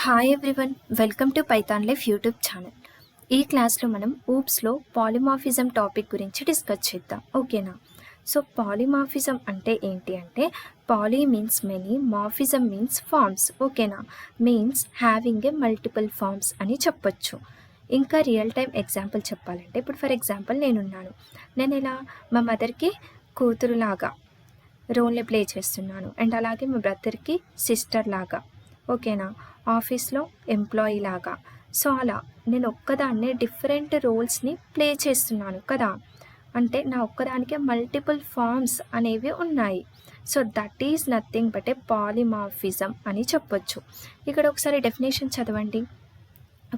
Hi everyone, welcome to Python life YouTube channel. ఈ క్లాస్లో మనం ఊప్స్లో పాలిమార్ఫిజం టాపిక్ గురించి డిస్కస్ చేద్దాం. ఓకేనా? సో పాలిమార్ఫిజం అంటే ఏంటి అంటే, poly means many, morphism means forms. ఓకేనా? Means having a multiple forms అని చెప్పొచ్చు. ఇంకా రియల్ టైం ఎగ్జాంపుల్ చెప్పాలంటే, ఇప్పుడు ఫర్ ఎగ్జాంపుల్ నేను ఇలా మా మదర్కి కూతురులాగా రోల్ని ప్లే చేస్తున్నాను, అండ్ అలాగే మా బ్రదర్కి సిస్టర్ లాగా. ఓకేనా? ఆఫీస్లో ఎంప్లాయీ లాగా. సో అలా నేను ఒక్కదాన్నే డిఫరెంట్ రోల్స్ని ప్లే చేస్తున్నాను కదా, అంటే నా ఒక్కదానికే మల్టిపుల్ ఫార్మ్స్ అనేవి ఉన్నాయి. So that is nothing but A polymorphism అని చెప్పొచ్చు. ఇక్కడ ఒకసారి డెఫినేషన్ చదవండి.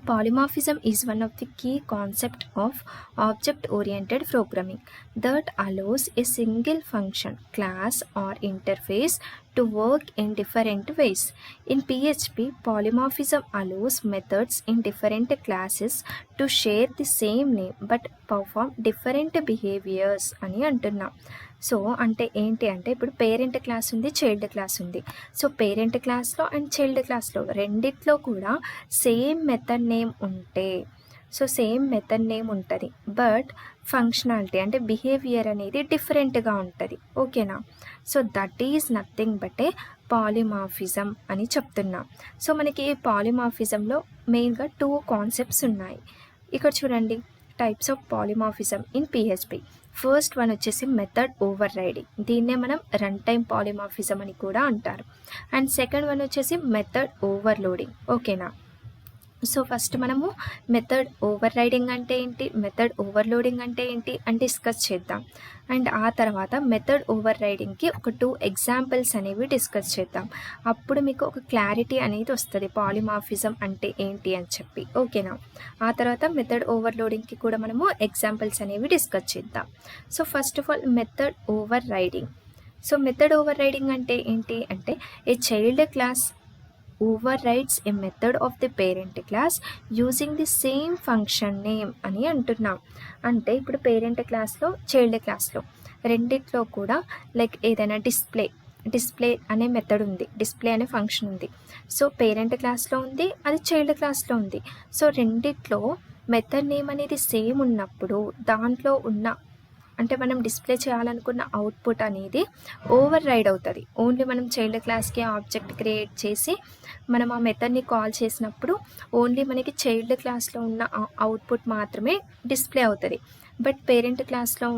Polymorphism is one of the key concepts of object-oriented programming that allows a single function, class, or interface to work in different ways. In PHP, polymorphism allows methods in different classes to share the same name but perform different behaviors అని అంటున్నాం. So అంటే ఏంటి అంటే, ఇప్పుడు parent class ఉంది, child class ఉంది. So parent క్లాస్లో and child క్లాస్లో రెండిట్లో కూడా సేమ్ మెథడ్ నేమ్ ఉంటే, సో సేమ్ మెథడ్ నేమ్ ఉంటుంది, బట్ ఫంక్షనాలిటీ అంటే బిహేవియర్ అనేది డిఫరెంట్గా ఉంటుంది. ఓకేనా? So that is nothing but A polymorphism అని చెప్తున్నాం. సో మనకి ఈ పాలిమార్ఫిజంలో మెయిన్గా 2 కాన్సెప్ట్స్ ఉన్నాయి. ఇక్కడ చూడండి, types of polymorphism in PHP. First one వచ్చేసి మెథడ్ ఓవర్ రైడింగ్, దీన్నే మనం రన్ టైమ్ పాలిమార్ఫిజం అని కూడా అంటారు. అండ్ సెకండ్ వన్ వచ్చేసి మెథడ్ ఓవర్లోడింగ్. ఓకేనా? సో ఫస్ట్ మనము మెథడ్ ఓవర్ రైడింగ్ అంటే ఏంటి, మెథడ్ ఓవర్లోడింగ్ అంటే ఏంటి అని డిస్కస్ చేద్దాం. అండ్ ఆ తర్వాత మెథడ్ ఓవర్ రైడింగ్కి ఒక 2 ఎగ్జాంపుల్స్ అనేవి డిస్కస్ చేద్దాం. అప్పుడు మీకు ఒక క్లారిటీ అనేది వస్తుంది పాలిమార్ఫిజం అంటే ఏంటి అని చెప్పి. ఓకేనా? ఆ తర్వాత మెథడ్ ఓవర్లోడింగ్కి కూడా మనము ఎగ్జాంపుల్స్ అనేవి డిస్కస్ చేద్దాం. So first of all method over riding. So method over riding అంటే ఏంటి అంటే, a child class overrides a method of the parent class using the same function name అని అంటున్నాం. అంటే ఇప్పుడు పేరెంట్ క్లాస్లో చైల్డ్ క్లాస్లో రెండిట్లో కూడా లైక్ ఏదైనా డిస్ప్లే అనే మెథడ్ ఉంది, డిస్ప్లే అనే ఫంక్షన్ ఉంది. సో పేరెంట్ క్లాస్లో ఉంది, అది చైల్డ్ క్లాస్లో ఉంది. సో రెండిట్లో మెథడ్ నేమ్ అనేది సేమ్ ఉన్నప్పుడు దాంట్లో ఉన్న అంటే మనం డిస్ప్లే చేయాలనుకున్న అవుట్పుట్ అనేది ఓవర్ రైడ్ అవుతుంది. ఓన్లీ మనం చైల్డ్ క్లాస్కి ఆబ్జెక్ట్ క్రియేట్ చేసి మనం ఆ మెథడ్ని కాల్ చేసినప్పుడు ఓన్లీ మనకి చైల్డ్ క్లాస్లో ఉన్న అవుట్పుట్ మాత్రమే డిస్ప్లే అవుతుంది. బట్ పేరెంట్ క్లాస్లో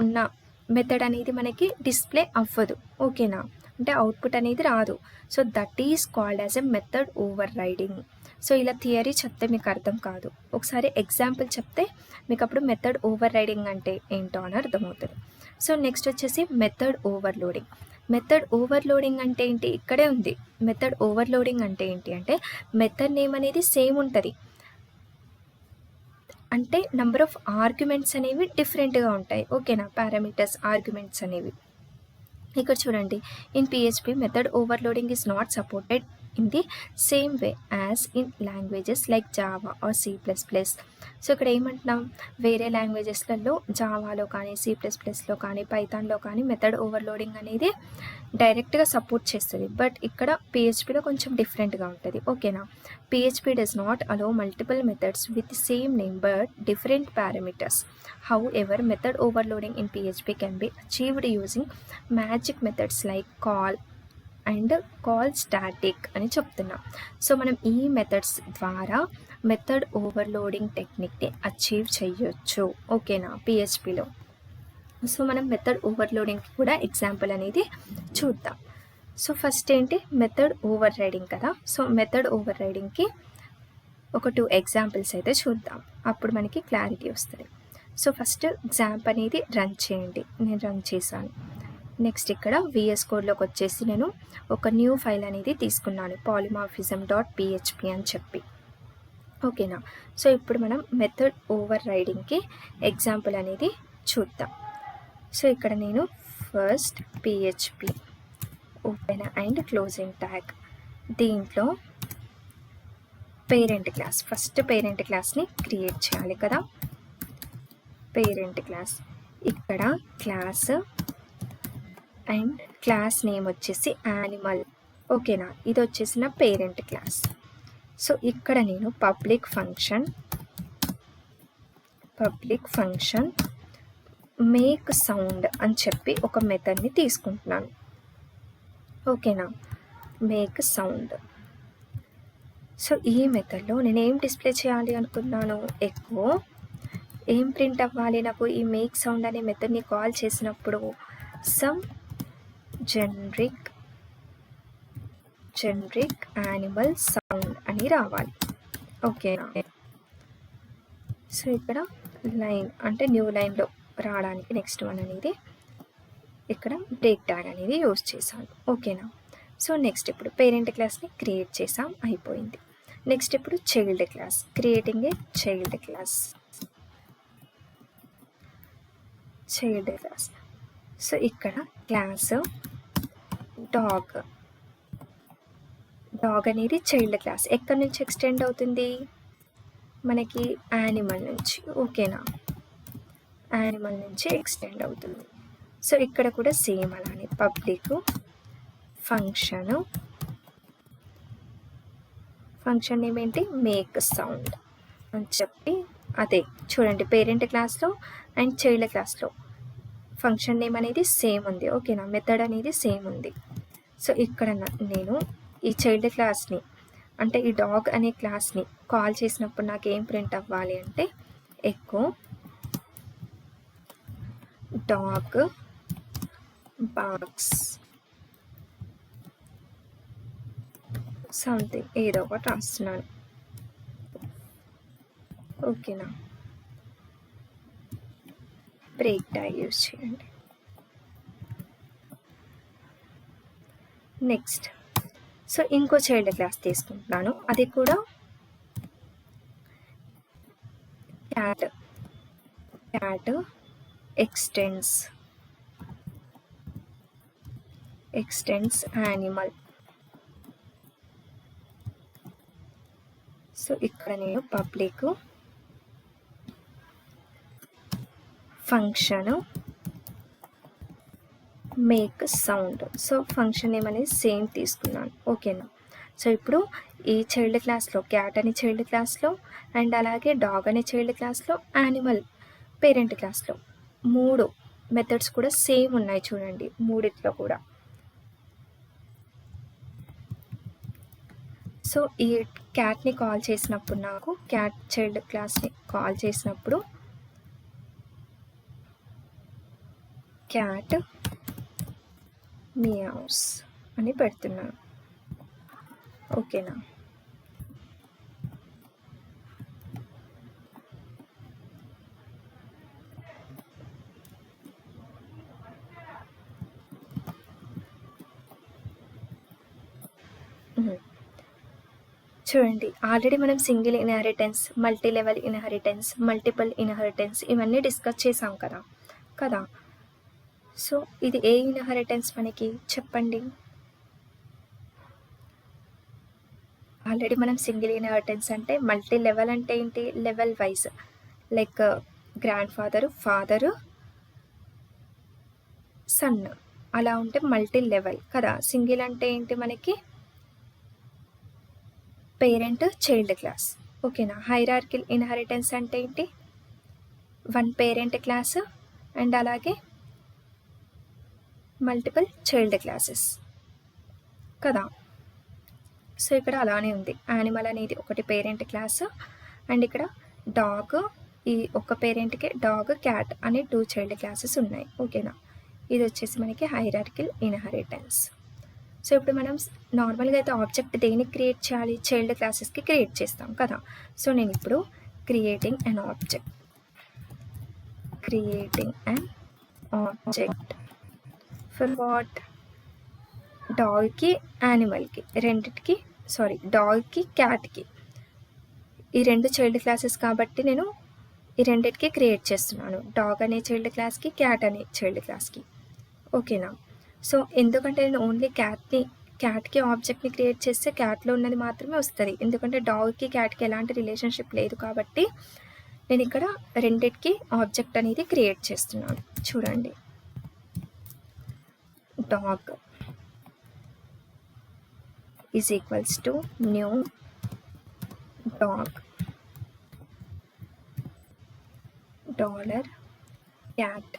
ఉన్న మెథడ్ అనేది మనకి డిస్ప్లే అవ్వదు. ఓకేనా? అంటే అవుట్పుట్ అనేది రాదు. So that is called as a method over riding. So ఇలా థియరీ చెప్తే మీకు అర్థం కాదు, ఒకసారి ఎగ్జాంపుల్ చెప్తే మీకు అప్పుడు మెథడ్ ఓవర్ రైడింగ్ అంటే ఏంటో అని అర్థమవుతుంది. సో నెక్స్ట్ వచ్చేసి మెథడ్ ఓవర్లోడింగ్. మెథడ్ ఓవర్లోడింగ్ అంటే ఏంటి, ఇక్కడే ఉంది. మెథడ్ ఓవర్లోడింగ్ అంటే ఏంటి అంటే, మెథడ్ నేమ్ అనేది సేమ్ ఉంటుంది, అంటే నెంబర్ ఆఫ్ ఆర్గ్యుమెంట్స్ అనేవి డిఫరెంట్గా ఉంటాయి. ఓకేనా? పారామీటర్స్, ఆర్గ్యుమెంట్స్ అనేవి. ఇక్కడ చూడండి, in PHP method overloading is not supported in the same way as in languages like Java or C++. So ఇక్కడ ఏమంటున్నాం, వేరే లాంగ్వేజెస్లలో జావాలో కానీ C++లో కానీ పైథాన్లో కానీ మెథడ్ ఓవర్లోడింగ్ అనేది డైరెక్ట్గా సపోర్ట్ చేస్తుంది, బట్ ఇక్కడ పిహెచ్పిలో కొంచెం డిఫరెంట్గా ఉంటుంది. ఓకేనా? PHP does not allow multiple methods with same name but different parameters. However, method overloading in PHP can be achieved using magic methods like call and call static అని చెప్తున్నాం. సో మనం ఈ మెథడ్స్ ద్వారా మెథడ్ ఓవర్లోడింగ్ టెక్నిక్ని అచీవ్ చేయొచ్చు. ఓకేనా? పిహెచ్పిలో. So మనం method ఓవర్లోడింగ్కి కూడా example అనేది చూద్దాం. సో ఫస్ట్ ఏంటి, మెథడ్ ఓవర్ రైడింగ్ కదా. సో మెథడ్ ఓవర్ రైడింగ్కి ఒక 2 ఎగ్జాంపుల్స్ అయితే చూద్దాం, అప్పుడు మనకి క్లారిటీ వస్తుంది. సో ఫస్ట్ ఎగ్జాంపుల్ అనేది రన్ చేయండి. నేను రన్ చేశాను. నెక్స్ట్ ఇక్కడ విఎస్ కోడ్లోకి వచ్చేసి నేను ఒక న్యూ ఫైల్ అనేది తీసుకున్నాను, polymorphism.php అని చెప్పి. ఓకేనా? సో ఇప్పుడు మనం మెథడ్ ఓవర్ రైడింగ్కి ఎగ్జాంపుల్ అనేది చూద్దాం. సో ఇక్కడ నేను first PHP open and closing tag, దీంట్లో పేరెంట్ క్లాస్, ఫస్ట్ పేరెంట్ క్లాస్ని క్రియేట్ చేయాలి కదా. పేరెంట్ క్లాస్, ఇక్కడ క్లాస్ అండ్ క్లాస్ నేమ్ వచ్చేసి యానిమల్ ఓకేనా. ఇది వచ్చేసి నా పేరెంట్ క్లాస్. సో ఇక్కడ నేను పబ్లిక్ ఫంక్షన్ మేక్ సౌండ్ అని చెప్పి ఒక మెథడ్ని తీసుకుంటున్నాను. ఓకేనా, మేక్ సౌండ్. సో ఈ మెథడ్లో నేను ఏం డిస్ప్లే చేయాలి అనుకున్నాను, ఎక్కువ ఏం ప్రింట్ అవ్వాలి నాకు ఈ మేక్ సౌండ్ అనే మెథడ్ని కాల్ చేసినప్పుడు సమ్ జనరిక్ యానిమల్ సౌండ్ అని రావాలి. ఓకేనా. సో ఇక్కడ లైన్ అంటే న్యూ లైన్లో రావడానికి నెక్స్ట్ వన్ అనేది ఇక్కడ బ్రేక్ ట్యాగ్ అనేది యూజ్ చేశాను. ఓకేనా. సో నెక్స్ట్ ఇప్పుడు పేరెంట్ క్లాస్ని క్రియేట్ చేసాం, అయిపోయింది. నెక్స్ట్ ఇప్పుడు child class, creating a child class. So ఇక్కడ క్లాస్ డాగ్ అనేది చైల్డ్ క్లాస్. ఎక్కడి నుంచి ఎక్స్టెండ్ అవుతుంది మనకి, యానిమల్ నుంచి. ఓకేనా, యానిమల్ నుంచి ఎక్స్టెండ్ అవుతుంది. సో ఇక్కడ కూడా సేమ్ అలానే పబ్లిక్ ఫంక్షన్ నేమ్ ఏంటి, మేక్ సౌండ్ అని చెప్పి, అదే చూడండి పేరెంట్ క్లాస్లో అండ్ చైల్డ్ క్లాస్లో ఫంక్షన్ నేమ్ అనేది సేమ్ ఉంది. ఓకేనా, మెథడ్ అనేది సేమ్ ఉంది. సో ఇక్కడ నేను ఈ చైల్డ్ క్లాస్ని అంటే ఈ డాగ్ అనే క్లాస్ని కాల్ చేసినప్పుడు నాకు ఏం ప్రింట్ అవ్వాలి అంటే ఎకో డాగ్ బాక్స్ సంథింగ్ ఏదో ఒకటి రాస్తున్నాను. ఓకేనా, బ్రేక్ ట్యాగ్ యూజ్ చేయండి. నెక్స్ట్ సో ఇంకో చైల్డ్ క్లాస్ తీసుకుంటున్నాను, అది కూడా క్యాట్ ఎక్స్టెండ్స్ యానిమల్. సో ఇక్కడ నేను public function make sound. So function name అనేది సేమ్ తీసుకున్నాను. ఓకేనా. సో ఇప్పుడు ఈ చైల్డ్ క్లాస్లో క్యాట్ అనే చైల్డ్ క్లాస్లో అండ్ అలాగే డాగ్ అనే చైల్డ్ క్లాస్లో యానిమల్ పేరెంట్ క్లాస్లో 3 మెథడ్స్ కూడా సేమ్ ఉన్నాయి చూడండి, మూడిట్లో కూడా. సో ఈ క్యాట్ని కాల్ చేసినప్పుడు నాకు క్యాట్ చైల్డ్ క్లాస్ని కాల్ చేసినప్పుడు క్యాట్ మియావ్స్ అని పెడుతున్నాను. ఓకేనా. చూడండి ఆల్రెడీ మనం single inheritance, multi level inheritance, multiple inheritance ఇవన్నీ డిస్కస్ చేసాం కదా. సో ఇది ఏ ఇన్హెరిటెన్స్ మనకి చెప్పండి. ఆల్రెడీ మనం సింగిల్ ఇన్హెరిటెన్స్ అంటే మల్టీ లెవెల్ అంటే ఏంటి, level wise like grand father sun అలా ఉంటే మల్టీ లెవెల్ కదా. సింగిల్ అంటే ఏంటి మనకి పేరెంట్ చైల్డ్ క్లాస్. ఓకేనా. హైరార్కిల్ ఇన్హెరిటెన్స్ అంటే ఏంటి, 1 పేరెంట్ క్లాస్ అండ్ అలాగే మల్టిపుల్ చైల్డ్ క్లాసెస్ కదా. సో ఇక్కడ అలానే ఉంది, యానిమల్ అనేది ఒకటి పేరెంట్ క్లాస్ అండ్ ఇక్కడ డాగ్ ఈ ఒక పేరెంట్కి డాగ్ క్యాట్ అనే 2 చైల్డ్ క్లాసెస్ ఉన్నాయి. ఓకేనా. ఇది వచ్చేసి మనకి హైరార్కిల్ ఇన్హెరిటెన్స్. సో ఇప్పుడు మనం నార్మల్గా అయితే ఆబ్జెక్ట్ దేనికి క్రియేట్ చేయాలి, చైల్డ్ క్లాసెస్కి క్రియేట్ చేస్తాం కదా. సో నేను ఇప్పుడు creating an object for what, డాగ్కి యానిమల్కి రెండిటికి డాగ్కి క్యాట్కి ఈ 2 చైల్డ్ క్లాసెస్ కాబట్టి నేను ఈ రెండిటికి క్రియేట్ చేస్తున్నాను, డాగ్ అనే చైల్డ్ క్లాస్కి క్యాట్ అనే చైల్డ్ క్లాస్కి. ఓకేనా. సో ఎందుకంటే నేను ఓన్లీ క్యాట్కి ఆబ్జెక్ట్ని క్రియేట్ చేస్తే క్యాట్లో ఉన్నది మాత్రమే వస్తుంది, ఎందుకంటే డాగ్కి క్యాట్కి ఎలాంటి రిలేషన్షిప్ లేదు కాబట్టి నేను ఇక్కడ రెండిటికి ఆబ్జెక్ట్ అనేది క్రియేట్ చేస్తున్నాను. చూడండి dog is equals to new dog $cat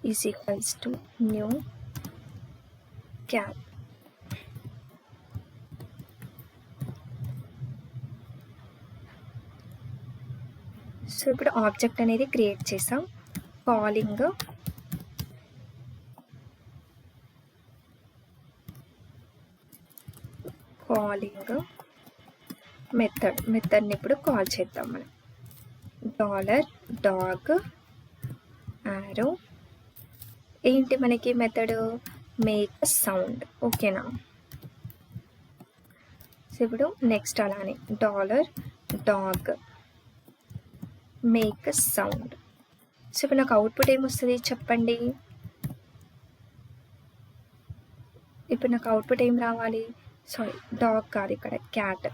is equals to new cat. So ఇప్పుడు ఆబ్జెక్ట్ అనేది క్రియేట్ చేసాం. కాలింగ్ మెథడ్ని ఇప్పుడు కాల్ చేద్దాం మనం. $dog arrow ఏంటి మనకి మెథడ్ మేక్ సౌండ్. ఓకేనా. సో ఇప్పుడు నెక్స్ట్ అలానే $dog మేక్ సౌండ్. సో ఇప్పుడు నాకు అవుట్పుట్ ఏమొస్తుంది చెప్పండి. ఇప్పుడు నాకు అవుట్పుట్ ఏం రావాలి, సారీ డాగ్ కాదు ఇక్కడ క్యాట్.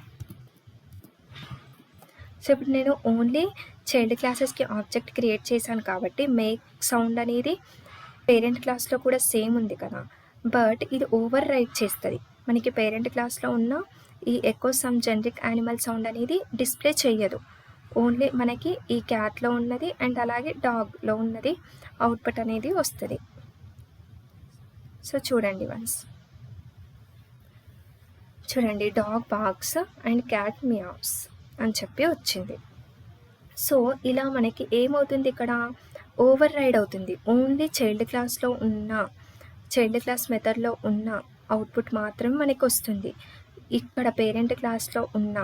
సో ఇప్పుడు నేను ఓన్లీ చైల్డ్ క్లాసెస్కి ఆబ్జెక్ట్ క్రియేట్ చేశాను కాబట్టి మేక్ సౌండ్ అనేది పేరెంట్ క్లాస్లో కూడా సేమ్ ఉంది కదా, బట్ ఇది ఓవర్ రైట్ చేస్తుంది. మనకి పేరెంట్ క్లాస్లో ఉన్న ఈ echo some generic animal sound అనేది డిస్ప్లే చెయ్యదు. ఓన్లీ మనకి ఈ క్యాట్లో ఉన్నది అండ్ అలాగే డాగ్లో ఉన్నది అవుట్పుట్ అనేది వస్తుంది. సో చూడండి చూడండి dog barks and cat meows అని చెప్పి వచ్చింది. సో ఇలా మనకి ఏమవుతుంది, ఇక్కడ ఓవర్ రైడ్ అవుతుంది. ఓన్లీ చైల్డ్ క్లాస్ మెథడ్లో ఉన్న అవుట్పుట్ మాత్రం మనకి వస్తుంది. ఇక్కడ పేరెంట్ క్లాస్లో ఉన్న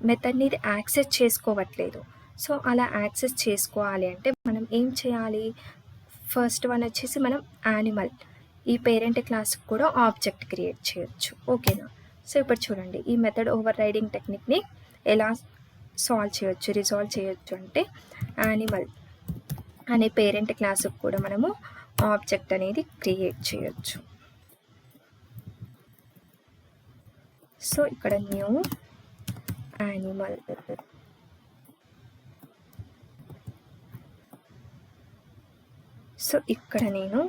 మెథడ్ని ఇది యాక్సెస్ చేసుకోవట్లేదు. సో అలా యాక్సెస్ చేసుకోవాలి అంటే మనం ఏం చేయాలి, ఫస్ట్ వన్ వచ్చేసి మనం యానిమల్ ఈ పేరెంట్ క్లాస్కి కూడా ఆబ్జెక్ట్ క్రియేట్ చేయొచ్చు. ఓకేనా. సో ఇప్పుడు చూడండి ఈ మెథడ్ ఓవర్ రైడింగ్ టెక్నిక్ని ఎలా రిజాల్వ్ చేయొచ్చు అంటే యానిమల్ అనే పేరెంట్ క్లాస్కి కూడా మనము ఆబ్జెక్ట్ అనేది క్రియేట్ చేయొచ్చు. సో ఇక్కడ న్యూ యానిమల్, సో ఇక్కడ నేను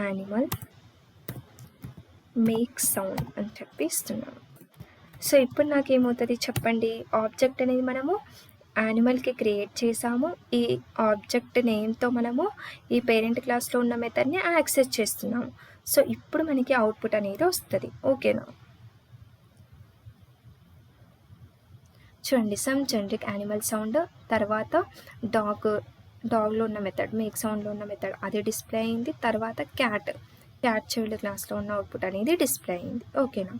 $animal మేక్ సౌండ్ అని చెప్పి ఇస్తున్నాను. సో ఇప్పుడు నాకేమవుతుంది చెప్పండి, ఆబ్జెక్ట్ అనేది మనము యానిమల్కి క్రియేట్ చేసాము. ఈ ఆబ్జెక్ట్ నేమ్తో మనము ఈ పేరెంట్ క్లాస్లో ఉన్న మెథడ్ని యాక్సెస్ చేస్తున్నాము. సో ఇప్పుడు మనకి అవుట్పుట్ అనేది వస్తుంది. ఓకేనా. చూడండి సమ్ జనరిక్ యానిమల్ సౌండ్, తర్వాత డాగ్లో ఉన్న మెథడ్ మేక్ సౌండ్లో ఉన్న మెథడ్ అది డిస్ప్లే అయింది. తర్వాత క్యాట్ చైల్డ్ క్లాస్లో ఉన్న అవుట్పుట్ అనేది డిస్ప్లే అయింది. ఓకేనా.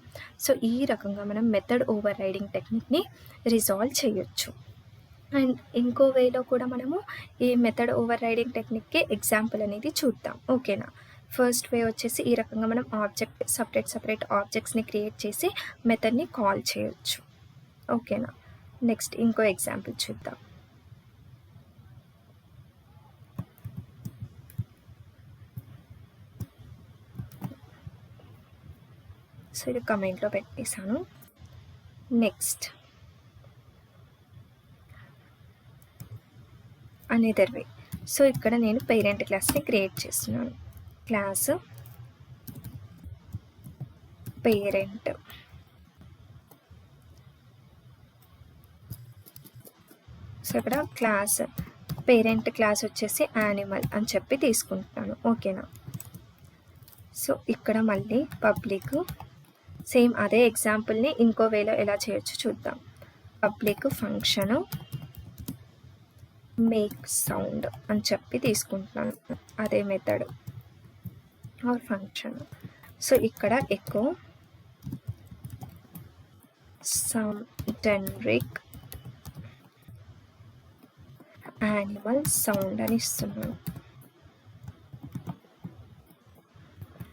సో ఈ రకంగా మనం మెథడ్ ఓవర్ రైడింగ్ టెక్నిక్ని రిజాల్వ్ చేయొచ్చు. అండ్ ఇంకో వేలో కూడా మనము ఈ మెథడ్ ఓవర్ రైడింగ్ టెక్నిక్కి ఎగ్జాంపుల్ అనేది చూద్దాం. ఓకేనా. ఫస్ట్ వే వచ్చేసి ఈ రకంగా మనం ఆబ్జెక్ట్ సపరేట్ ఆబ్జెక్ట్స్ని క్రియేట్ చేసి మెథడ్ని కాల్ చేయొచ్చు. ఓకేనా. నెక్స్ట్ ఇంకో ఎగ్జాంపుల్ చూద్దాం. సో ఇది కమెంట్లో పెట్టేశాను. Next another way. సో ఇక్కడ నేను పేరెంట్ క్లాస్ని క్రియేట్ చేస్తున్నాను. క్లాస్ పేరెంట్, సో ఇక్కడ పేరెంట్ క్లాస్ వచ్చేసి యానిమల్ అని చెప్పి తీసుకుంటున్నాను. ఓకేనా. సో ఇక్కడ మళ్ళీ పబ్లిక్ సేమ్ అదే ఎగ్జాంపుల్ని ఇంకో వేలో ఎలా చేయొచ్చు చూద్దాం. పబ్లిక్ ఫంక్షను మేక్ సౌండ్ అని చెప్పి తీసుకుంటున్నాను, అదే మెథడ్ ఆర్ ఫంక్షన్. సో ఇక్కడ echo some generic animal sound అని ఇస్తున్నాను.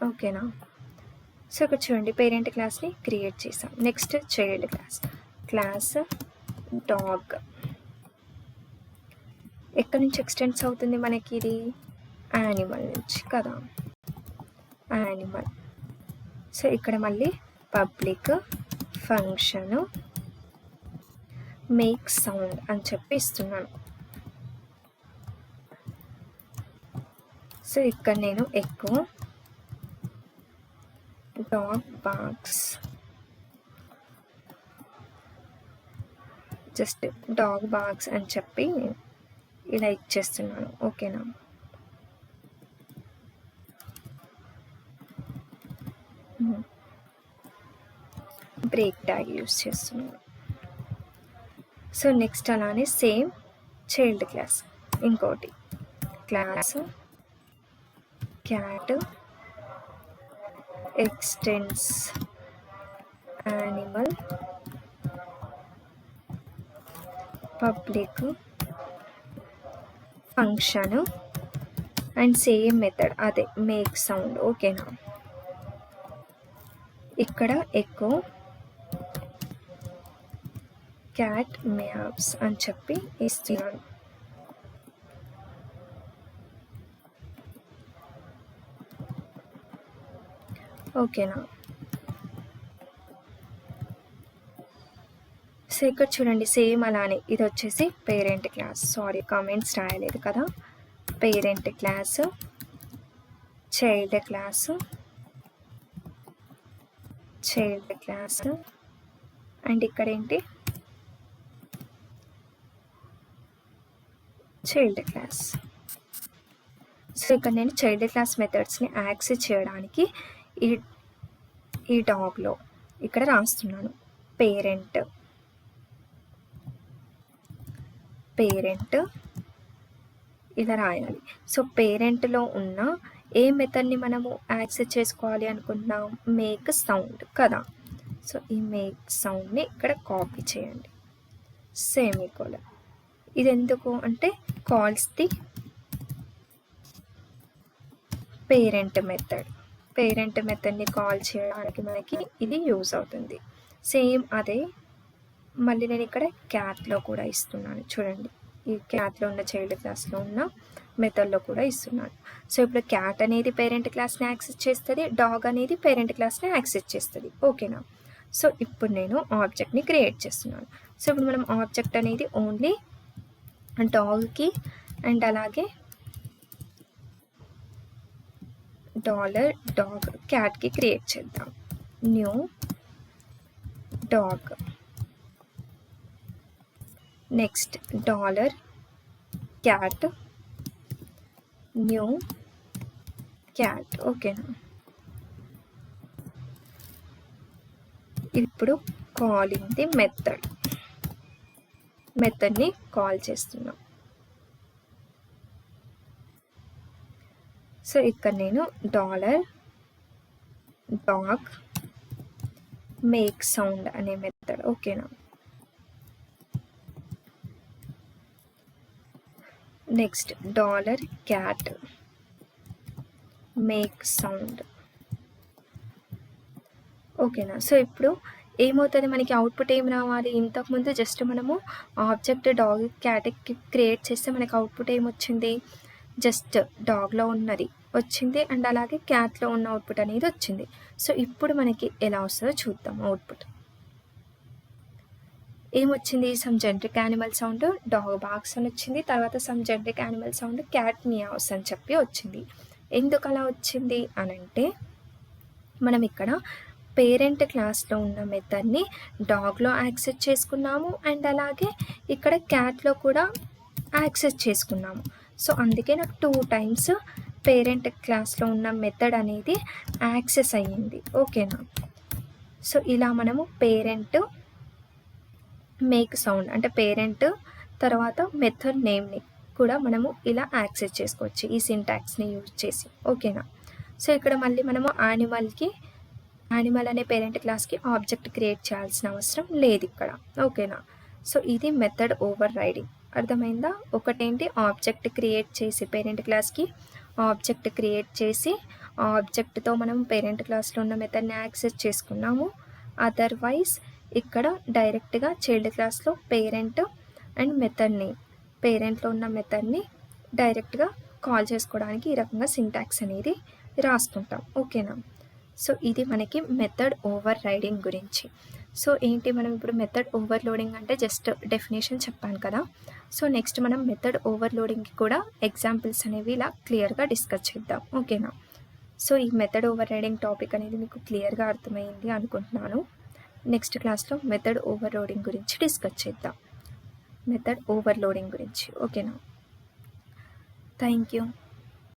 ఓకేనా. సో ఇక్కడ చూడండి పేరెంట్ క్లాస్ని క్రియేట్ చేసాం. Next child class dog. ఎక్కడి నుంచి ఎక్స్టెండ్స్ అవుతుంది మనకి ఇది, యానిమల్ నుంచి కదా, యానిమల్. సో ఇక్కడ మళ్ళీ పబ్లిక్ ఫంక్షను మేక్ సౌండ్ అని చెప్పి ఇస్తున్నాను. సో ఇక్కడ నేను echo dog barks, just dog barks అని చెప్పి ఇలా ఇచ్చేస్తున్నాను. ఓకేనా. బ్రేక్ ట్యాగ్ యూస్ చేస్తున్నాను. సో నెక్స్ట్ అలానే సేమ్ చైల్డ్ క్లాస్, ఇంకోటి class cat extends animal public function and same method, అదే మేక్ సౌండ్. ఓకేనా. ఇక్కడ ఎకో క్యాట్ మ్యాప్స్ అని చెప్పి ఇస్తున్నాను. ఓకేనా. సో ఇక్కడ చూడండి సేమ్ అలానే, ఇది వచ్చేసి పేరెంట్ క్లాస్, సారీ కామెంట్స్ రాయలేదు కదా. Parent class, child class, child class and ఇక్కడ ఏంటి చైల్డ్ క్లాస్. సో ఇక్కడ నేను చైల్డ్ క్లాస్ మెథడ్స్ని యాక్సెస్ చేయడానికి ఈ డాగ్లో ఇక్కడ రాస్తున్నాను పేరెంట్ ఇలా రాయాలి. సో పేరెంట్లో ఉన్న ఏ మెథడ్ని మనము యాక్సెస్ చేసుకోవాలి అనుకుంటున్నాం, మేక్ సౌండ్ కదా. సో ఈ మేక్ సౌండ్ని ఇక్కడ కాపీ చేయండి, సెమీకోలన్. ఇది ఎందుకు అంటే కాల్స్ ది పేరెంట్ మెథడ్ని కాల్ చేయడానికి మనకి ఇది యూజ్ అవుతుంది. సేమ్ అదే మళ్ళీ నేను ఇక్కడ క్యాట్లో కూడా ఇస్తున్నాను. చూడండి ఈ క్యాట్లో ఉన్న చైల్డ్ క్లాస్లో ఉన్న మెథడ్లో కూడా ఇస్తున్నాను. సో ఇప్పుడు క్యాట్ అనేది పేరెంట్ క్లాస్ని యాక్సెస్ చేస్తుంది, డాగ్ అనేది పేరెంట్ క్లాస్ని యాక్సెస్ చేస్తుంది. ఓకేనా. సో ఇప్పుడు నేను ఆబ్జెక్ట్ని క్రియేట్ చేస్తున్నాను. సో ఇప్పుడు మనం ఆబ్జెక్ట్ అనేది ఓన్లీ డాగ్కి అండ్ అలాగే డాగ్ క్యాట్కి క్రియేట్ చేద్దాం. New dog, next $cat, new cat. ఓకేనా. ఇప్పుడు కాలింగ్ ది మెథడ్ని కాల్ చేస్తున్నాం. సో ఇక్కడ నేను $డాగ్ మేక్ సౌండ్ అనే మెథడ్. ఓకేనా. Next $cat make sound. ఓకేనా. సో ఇప్పుడు ఏమవుతుంది, మనకి అవుట్పుట్ ఏం రావాలి, ఇంతకుముందు జస్ట్ మనము ఆబ్జెక్ట్ డాగ్ క్యాట్కి క్రియేట్ చేస్తే మనకి అవుట్పుట్ ఏమొచ్చింది, జస్ట్ డాగ్లో ఉన్నది వచ్చింది అండ్ అలాగే క్యాట్లో ఉన్న అవుట్పుట్ అనేది వచ్చింది. సో ఇప్పుడు మనకి ఎలా వస్తుందో చూద్దాం. అవుట్పుట్ ఏమొచ్చింది, some generic animal sound dog barks అని వచ్చింది, తర్వాత some generic animal sound cat meows అని చెప్పి వచ్చింది. ఎందుకు అలా వచ్చింది అని అంటే మనం ఇక్కడ పేరెంట్ క్లాస్లో ఉన్న మెథడ్ని డాగ్లో యాక్సెస్ చేసుకున్నాము అండ్ అలాగే ఇక్కడ క్యాట్లో కూడా యాక్సెస్ చేసుకున్నాము. సో అందుకే నాకు 2 టైమ్స్ పేరెంట్ క్లాస్లో ఉన్న మెథడ్ అనేది యాక్సెస్ అయ్యింది. ఓకేనా. సో ఇలా మనము పేరెంట్ మేక్ సౌండ్ అంటే పేరెంట్ తర్వాత మెథడ్ నేమ్ని కూడా మనము ఇలా యాక్సెస్ చేసుకోవచ్చు ఈ సింటాక్స్ని యూజ్ చేసి. ఓకేనా. సో ఇక్కడ మళ్ళీ మనము యానిమల్ అనే పేరెంట్ క్లాస్కి ఆబ్జెక్ట్ క్రియేట్ చేయాల్సిన అవసరం లేదు ఇక్కడ. ఓకేనా. సో ఇది మెథడ్ ఓవర్ రైడింగ్. అర్థమైందా. ఒకటేంటి ఆబ్జెక్ట్ క్రియేట్ చేసి పేరెంట్ క్లాస్కి ఆబ్జెక్ట్ క్రియేట్ చేసి ఆబ్జెక్ట్తో మనం పేరెంట్ క్లాస్లో ఉన్న మెథడ్ని యాక్సెస్ చేసుకున్నాము. అదర్వైజ్ ఇక్కడ డైరెక్ట్గా చైల్డ్ క్లాస్లో పేరెంట్ అండ్ మెథడ్ని పేరెంట్లో ఉన్న మెథడ్ని డైరెక్ట్గా కాల్ చేసుకోవడానికి ఈ రకంగా సింటాక్స్ అనేది రాసుకుంటాం. ఓకేనా. సో ఇది మనకి మెథడ్ ఓవర్ రైడింగ్ గురించి. సో ఏంటి మనం ఇప్పుడు మెథడ్ ఓవర్లోడింగ్ అంటే జస్ట్ డెఫినేషన్ చెప్పాను కదా. సో నెక్స్ట్ మనం మెథడ్ ఓవర్లోడింగ్కి కూడా ఎగ్జాంపుల్స్ అనేవి ఇలా క్లియర్గా డిస్కస్ చేద్దాం. ఓకేనా. సో ఈ మెథడ్ ఓవర్ రైడింగ్ టాపిక్ అనేది మీకు క్లియర్గా అర్థమైంది అనుకుంటున్నాను. నెక్స్ట్ క్లాస్లో మెథడ్ ఓవర్లోడింగ్ గురించి డిస్కస్ చేద్దాం. మెథడ్ ఓవర్లోడింగ్ గురించి. ఓకేనా? Thank you.